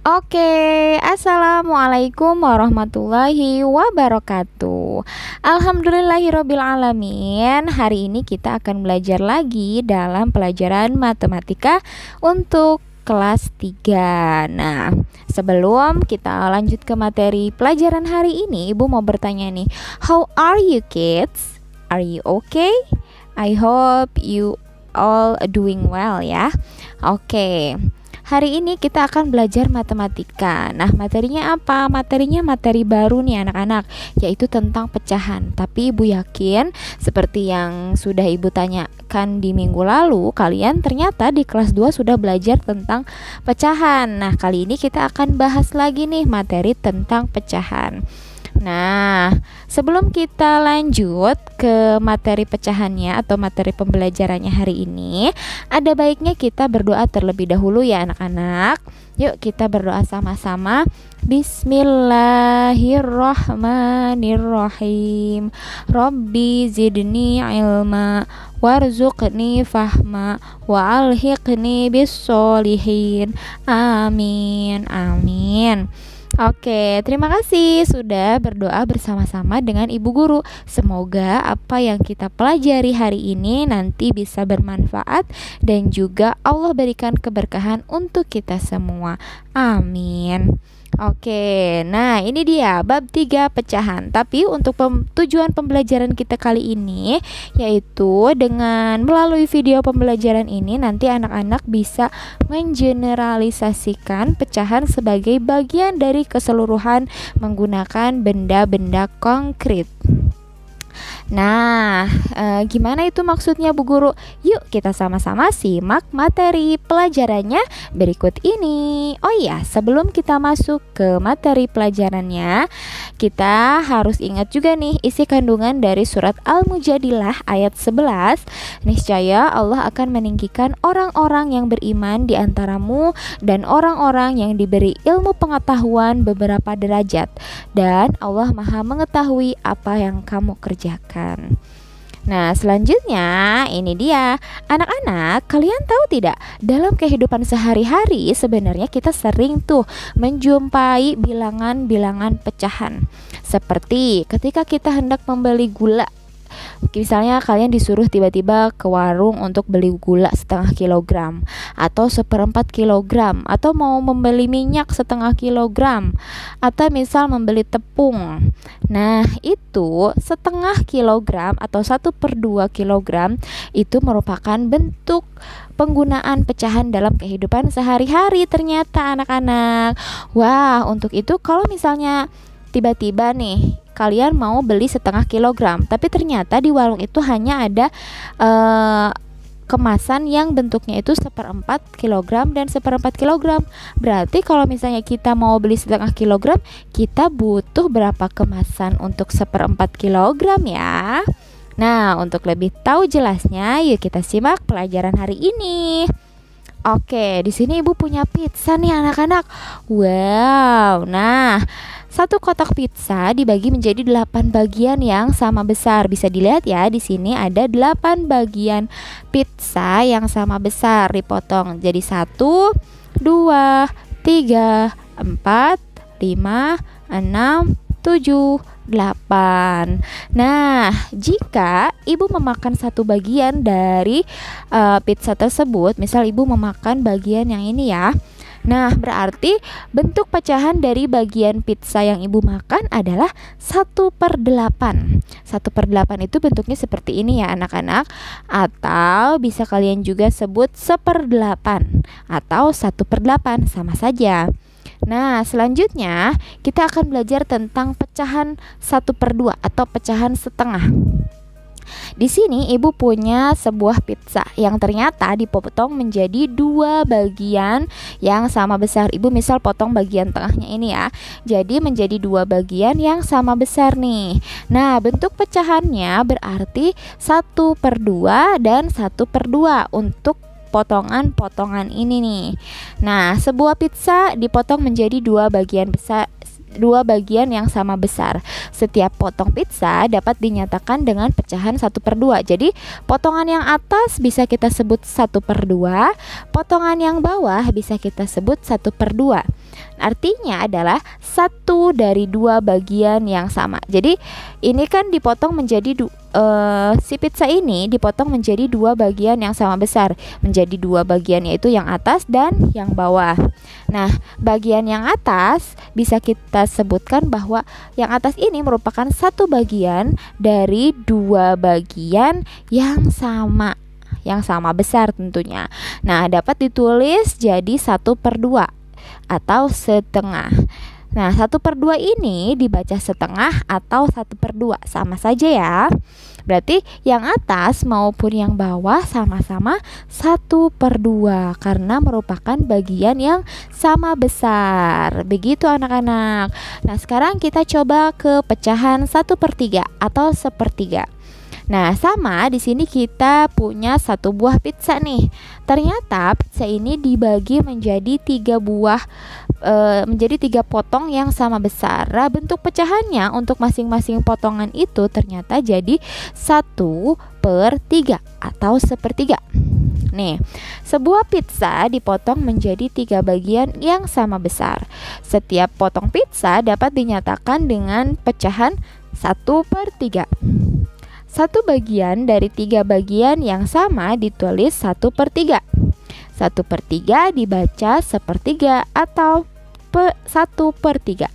Oke, assalamualaikum warahmatullahi wabarakatuh. Alhamdulillahirobbil alamin. Hari ini kita akan belajar lagi dalam pelajaran matematika untuk kelas 3. Nah, sebelum kita lanjut ke materi pelajaran hari ini, Ibu mau bertanya nih, how are you kids? Are you okay? I hope you all doing well ya. Oke. Hari ini kita akan belajar matematika. Nah, materinya apa? Materinya materi baru nih anak-anak, yaitu tentang pecahan. Tapi Ibu yakin seperti yang sudah Ibu tanyakan di minggu lalu, kalian ternyata di kelas 2 sudah belajar tentang pecahan. Nah, kali ini kita akan bahas lagi nih materi tentang pecahan. Nah, sebelum kita lanjut ke materi pecahannya atau materi pembelajarannya hari ini, ada baiknya kita berdoa terlebih dahulu ya anak-anak. Yuk kita berdoa sama-sama. Bismillahirrahmanirrahim. Rabbi zidni ilma warzuqni fahma wa alhiqni bis-sholihin. Amin. Amin. Oke, terima kasih sudah berdoa bersama-sama dengan Ibu Guru. Semoga apa yang kita pelajari hari ini nanti bisa bermanfaat dan juga Allah berikan keberkahan untuk kita semua. Amin. Oke, nah ini dia bab 3 pecahan. Tapi untuk tujuan pembelajaran kita kali ini, yaitu dengan melalui video pembelajaran ini nanti anak-anak bisa mengeneralisasikan pecahan sebagai bagian dari keseluruhan menggunakan benda-benda konkret. Nah, gimana itu maksudnya Bu Guru? Yuk kita sama-sama simak materi pelajarannya berikut ini. Oh iya, sebelum kita masuk ke materi pelajarannya, kita harus ingat juga nih isi kandungan dari surat Al-Mujadilah ayat 11. Niscaya Allah akan meninggikan orang-orang yang beriman di antaramu dan orang-orang yang diberi ilmu pengetahuan beberapa derajat, dan Allah Maha mengetahui apa yang kamu kerjakan. Nah, selanjutnya ini dia. Anak-anak, kalian tahu tidak, dalam kehidupan sehari-hari sebenarnya kita sering tuh menjumpai bilangan-bilangan pecahan. Seperti ketika kita hendak membeli gula. Misalnya kalian disuruh tiba-tiba ke warung untuk beli gula setengah kilogram atau 1/4 kilogram, atau mau membeli minyak setengah kilogram, atau misal membeli tepung. Nah, itu setengah kilogram atau 1/2 kilogram itu merupakan bentuk penggunaan pecahan dalam kehidupan sehari-hari ternyata anak-anak. Wah, untuk itu kalau misalnya tiba-tiba nih kalian mau beli setengah kilogram, tapi ternyata di warung itu hanya ada kemasan yang bentuknya itu 1/4 kilogram dan 1/4 kilogram. Berarti kalau misalnya kita mau beli setengah kilogram, kita butuh berapa kemasan untuk 1/4 kilogram ya? Nah, untuk lebih tahu jelasnya, yuk kita simak pelajaran hari ini. Oke, di sini Ibu punya pizza nih anak-anak. Wow, nah satu kotak pizza dibagi menjadi 8 bagian yang sama besar. Bisa dilihat ya, di sini ada 8 bagian pizza yang sama besar dipotong. Jadi 1, 2, 3, 4, 5, 6, 7, 8. Nah, jika Ibu memakan satu bagian dari pizza tersebut, misal Ibu memakan bagian yang ini ya. Nah, berarti bentuk pecahan dari bagian pizza yang Ibu makan adalah 1/8. 1/8 itu bentuknya seperti ini ya anak-anak. Atau bisa kalian juga sebut 1/8 atau 1/8, sama saja. Nah, selanjutnya kita akan belajar tentang pecahan 1/2 atau pecahan setengah. Di sini Ibu punya sebuah pizza yang ternyata dipotong menjadi 2 bagian yang sama besar. Ibu misal potong bagian tengahnya ini ya. Jadi menjadi 2 bagian yang sama besar nih. Nah, bentuk pecahannya berarti 1/2 dan 1/2 untuk potongan-potongan ini nih. Nah, sebuah pizza dipotong menjadi 2 bagian besar, 2 bagian yang sama besar. Setiap potong pizza dapat dinyatakan dengan pecahan 1/2. Jadi potongan yang atas bisa kita sebut 1/2, potongan yang bawah bisa kita sebut 1/2. Artinya adalah 1 dari 2 bagian yang sama. Jadi ini kan dipotong menjadi si pizza ini dipotong menjadi 2 bagian yang sama besar, menjadi 2 bagian, yaitu yang atas dan yang bawah. Nah, bagian yang atas bisa kita sebutkan bahwa yang atas ini merupakan 1 bagian dari 2 bagian yang sama besar tentunya. Nah, dapat ditulis jadi 1/2 atau setengah. Nah, 1/2 ini dibaca setengah atau 1/2, sama saja ya. Berarti yang atas maupun yang bawah sama-sama 1/2 karena merupakan bagian yang sama besar. Begitu anak-anak. Nah, sekarang kita coba ke pecahan 1/3 atau 1/3. Nah, sama di sini kita punya 1 buah pizza nih. Ternyata pizza ini dibagi menjadi 3 potong yang sama besar. Nah, bentuk pecahannya untuk masing-masing potongan itu ternyata jadi 1/3 atau 1/3. Nih, sebuah pizza dipotong menjadi 3 bagian yang sama besar. Setiap potong pizza dapat dinyatakan dengan pecahan 1/3. 1 bagian dari 3 bagian yang sama ditulis 1/3. 1/3 dibaca 1/3 atau 1/3.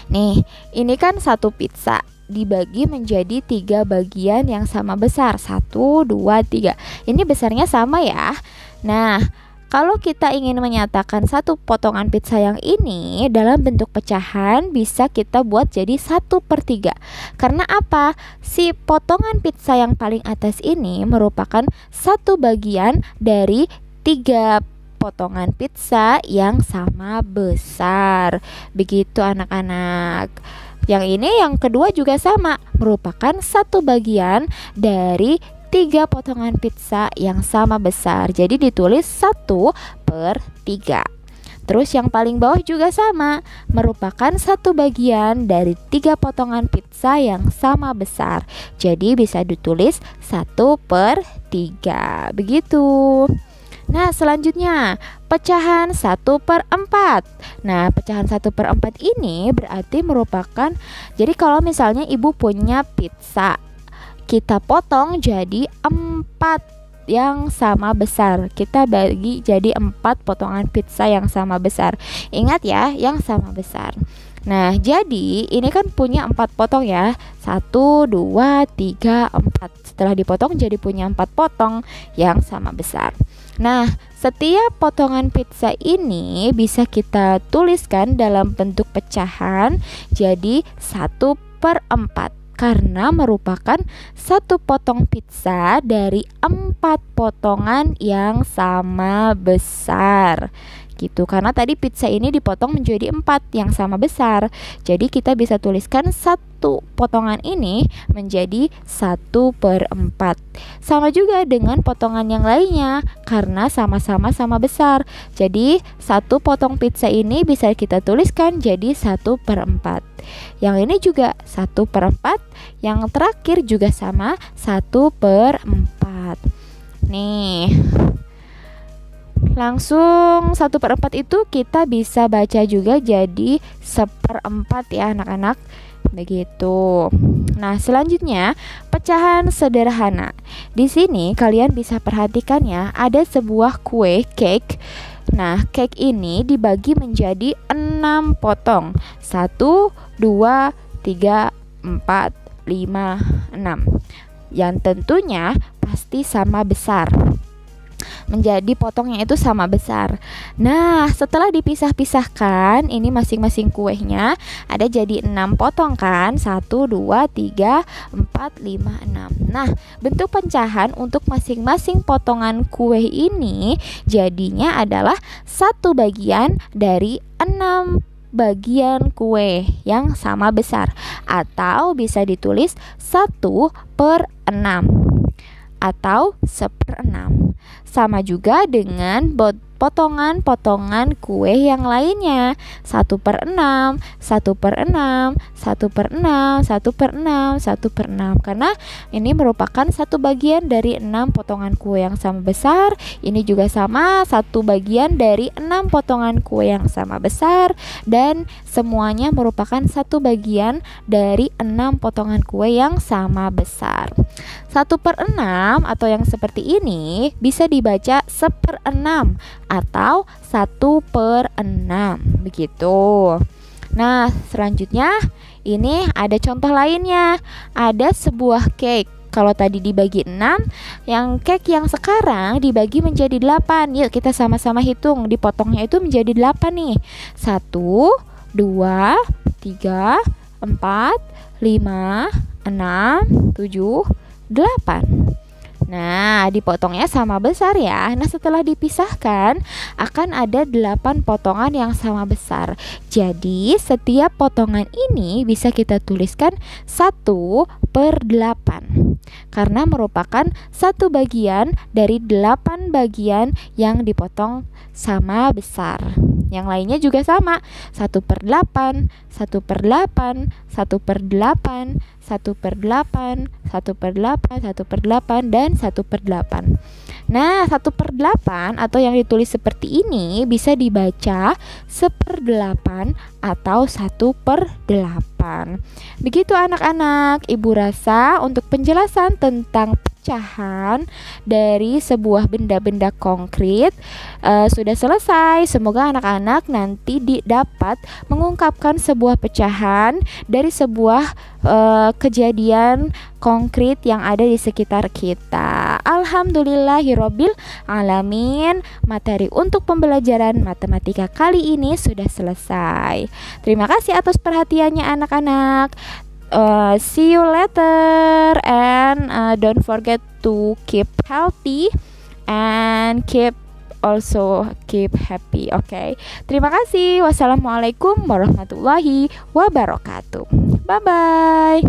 Nih, ini kan 1 pizza dibagi menjadi 3 bagian yang sama besar, 1, 2, 3. Ini besarnya sama ya. Nah, kalau kita ingin menyatakan 1 potongan pizza yang ini dalam bentuk pecahan, bisa kita buat jadi 1/3. Karena apa? Si potongan pizza yang paling atas ini merupakan 1 bagian dari 3 potongan pizza yang sama besar. Begitu anak-anak. Yang ini yang kedua juga sama, merupakan 1 bagian dari 3 potongan pizza yang sama besar. Jadi ditulis 1/3. Terus yang paling bawah juga sama, merupakan 1 bagian dari 3 potongan pizza yang sama besar. Jadi bisa ditulis 1/3. Begitu. Nah, selanjutnya pecahan 1/4. Nah, pecahan 1/4 ini berarti merupakan, jadi kalau misalnya ibu punya pizza, kita potong jadi 4 yang sama besar. Kita bagi jadi 4 potongan pizza yang sama besar. Ingat ya, yang sama besar. Nah, jadi ini kan punya 4 potong ya. 1, 2, 3, 4. Setelah dipotong jadi punya 4 potong yang sama besar. Nah, setiap potongan pizza ini bisa kita tuliskan dalam bentuk pecahan jadi 1/4 karena merupakan 1 potong pizza dari 4 potongan yang sama besar. Gitu, karena tadi pizza ini dipotong menjadi 4 yang sama besar. Jadi kita bisa tuliskan 1 potongan ini menjadi 1/4. Sama juga dengan potongan yang lainnya karena sama-sama sama besar. Jadi 1 potong pizza ini bisa kita tuliskan jadi 1/4. Yang ini juga 1/4. Yang terakhir juga sama 1/4. Nih, langsung 1/4 itu kita bisa baca juga jadi 1/4 ya anak-anak. Begitu. Nah, selanjutnya pecahan sederhana. Di sini kalian bisa perhatikan ya, ada sebuah kue cake. Nah, cake ini dibagi menjadi 6 potong. 1, 2, 3, 4, 5, 6. Yang tentunya pasti sama besar. Menjadi potongnya itu sama besar. Nah, setelah dipisah-pisahkan, ini masing-masing kuenya ada jadi 6 potong kan? 1, 2, 3, 4, 5, 6. Nah, bentuk pecahan untuk masing-masing potongan kue ini jadinya adalah 1 bagian dari 6 bagian kue yang sama besar, atau bisa ditulis 1/6. atau 1/6. Sama juga dengan potongan-potongan kue yang lainnya, 1/6, 1/6, 1/6, 1/6, 1/6. Karena ini merupakan satu bagian dari 6 potongan kue yang sama besar. Ini juga sama, satu bagian dari 6 potongan kue yang sama besar. Dan semuanya merupakan satu bagian dari 6 potongan kue yang sama besar. 1/6 atau yang seperti ini bisa dibaca 1/6 atau 1/6 begitu. Nah, selanjutnya ini ada contoh lainnya. Ada sebuah cake. Kalau tadi dibagi 6, yang cake yang sekarang dibagi menjadi 8. Yuk kita sama-sama hitung, dipotongnya itu menjadi 8 nih. 1, 2, 3, 4, 5, 6, 7, 8. Nah, dipotongnya sama besar ya. Nah, setelah dipisahkan akan ada 8 potongan yang sama besar. Jadi, setiap potongan ini bisa kita tuliskan 1/8 karena merupakan satu bagian dari 8 bagian yang dipotong sama besar. Yang lainnya juga sama, 1/8, 1/8, 1/8, 1/8, 1/8, 1/8, dan 1/8. Nah, 1/8 atau yang ditulis seperti ini bisa dibaca 1/8 atau 1/8. Begitu anak-anak, Ibu rasa untuk penjelasan tentang pecahan dari sebuah benda-benda konkret sudah selesai. Semoga anak-anak nanti dapat mengungkapkan sebuah pecahan dari sebuah kejadian konkret yang ada di sekitar kita. Alhamdulillahirobbil alamin. Materi untuk pembelajaran matematika kali ini sudah selesai. Terima kasih atas perhatiannya anak-anak. See you later, and don't forget to keep healthy and also keep happy. Okay. Terima kasih. Wassalamualaikum warahmatullahi wabarakatuh. Bye bye.